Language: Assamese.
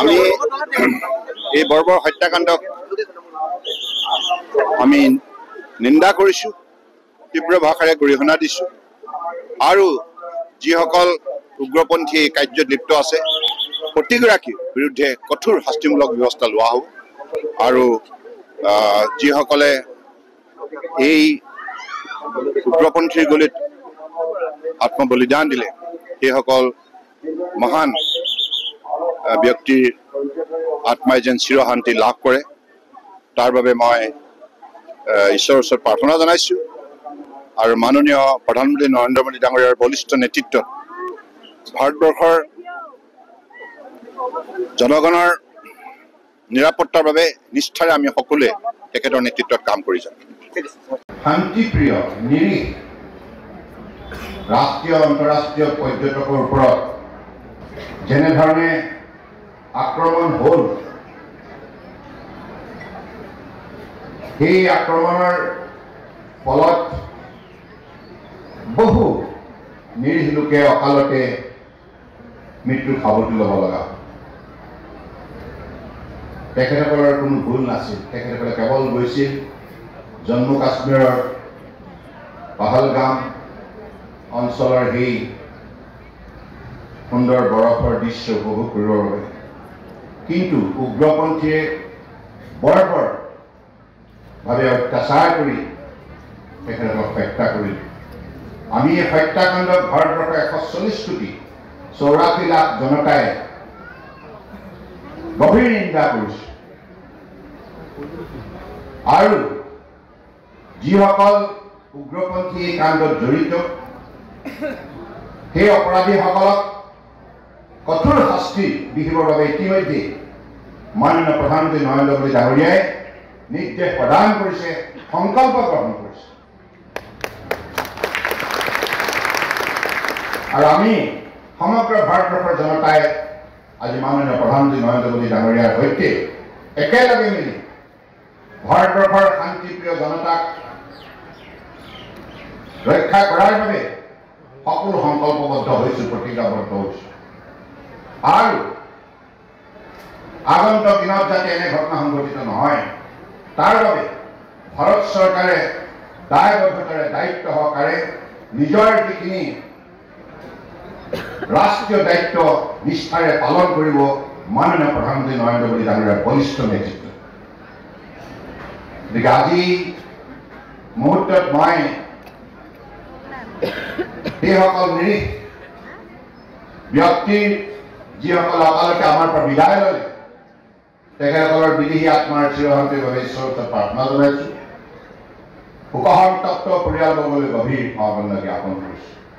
আমি এই বৰ্বৰ হত্যাকাণ্ডক আমি নিন্দা কৰিছোঁ, তীব্ৰ ভাষাৰে গৰিহণা দিছোঁ আৰু যিসকল উগ্ৰপন্থী কাৰ্যত লিপ্ত আছে প্ৰতিগৰাকীৰ বিৰুদ্ধে কঠোৰ শাস্তিমূলক ব্যৱস্থা লোৱা হ'ব আৰু যিসকলে এই উগ্ৰপন্থীৰ গলিত আত্মবলিদান দিলে সেইসকল মহান ব্যক্তিৰ আত্মাই যেন চিৰশান্তি লাভ কৰে তাৰ বাবে মই ঈশ্বৰৰ ওচৰত প্ৰাৰ্থনা জনাইছোঁ আৰু মাননীয় প্ৰধানমন্ত্ৰী নৰেন্দ্ৰ মোদী ডাঙৰীয়াৰ বলিষ্ঠ নেতৃত্বত ভাৰতবৰ্ষৰ জনগণৰ নিৰাপত্তাৰ বাবে নিষ্ঠাৰে আমি সকলোৱে তেখেতৰ নেতৃত্বত কাম কৰি যাম। শান্তিপ্ৰিয় নিৰীহ ৰাষ্ট্ৰীয় আন্তঃৰাষ্ট্ৰীয় পৰ্যটকৰ ওপৰত যেনেধৰণে আক্ৰমণ হ'ল সেই আক্ৰমণৰ ফলত বহু নিৰীহ লোকে অকালতে মৃত্যুৰ সাৱটি ল'ব লগা হ'ল। তেখেতসকলৰ কোনো ভুল নাছিল, তেখেতসকলে কেৱল গৈছিল জম্মু কাশ্মীৰৰ পাহালগাম অঞ্চলৰ সেই সুন্দৰ বৰফৰ দৃশ্য উপভোগ কৰিবৰ বাবে, কিন্তু উগ্ৰপন্থীয়ে বৰ্বৰভাৱে অত্যাচাৰ কৰি তেখেতসকলক হত্যা কৰিলে। আমি এই হত্যাকাণ্ডক ভাৰতবৰ্ষৰ 140 কোটি 84 লাখ জনতাই গভীৰ নিন্দা কৰিছে আৰু যিসকল উগ্ৰপন্থী এই কাণ্ডত জড়িত সেই অপৰাধীসকলক কঠোৰ শাস্তি বিহিবৰ বাবে ইতিমধ্যে মাননীয় প্ৰধানমন্ত্ৰী নৰেন্দ্ৰ মোদী ডাঙৰীয়াই নিৰ্দেশ প্ৰদান কৰিছে, সংকল্প গ্ৰহণ কৰিছে আৰু আমি সমগ্ৰ ভাৰতবৰ্ষৰ জনতাই আজি মাননীয় প্ৰধানমন্ত্ৰী নৰেন্দ্ৰ মোদী ডাঙৰীয়াৰ সৈতে একেলগে মিলি ভাৰতবৰ্ষৰ শান্তিপ্ৰিয় জনতাক ৰক্ষা কৰাৰ বাবে সকলো সংকল্পবদ্ধ হৈছোঁ, প্ৰতিজ্ঞাবদ্ধ হৈছোঁ আৰু আগন্তুক দিনত যাতে এনে ঘটনা সংঘটিত নহয় তাৰ বাবে ভাৰত চৰকাৰে দায়বদ্ধতাৰে দায়িত্ব সহকাৰে নিজৰ যিখিনি ৰাষ্ট্ৰীয় দায়িত্ব নিষ্ঠাৰে পালন কৰিব মাননীয় প্ৰধানমন্ত্ৰী নৰেন্দ্ৰ মোদী ডাঙৰীয়াৰ বলিষ্ঠ নেতৃত্ব। গতিকে আজি মুহূৰ্তত মই সেইসকল নিৰীহ ব্যক্তিৰ যিসকল অকালতে আমাৰ পৰা বিদায় ল'লে তেখেতসকলৰ বিদেহী আত্মাৰ চিৰশান্তিৰ বাবে ঈশ্বৰৰ ওচৰত প্ৰাৰ্থনা জনাইছোঁ। শোকসন্তপ্ত পৰিয়ালবৰ্গলৈ গভীৰ সমবেদনা জ্ঞাপন কৰিছোঁ।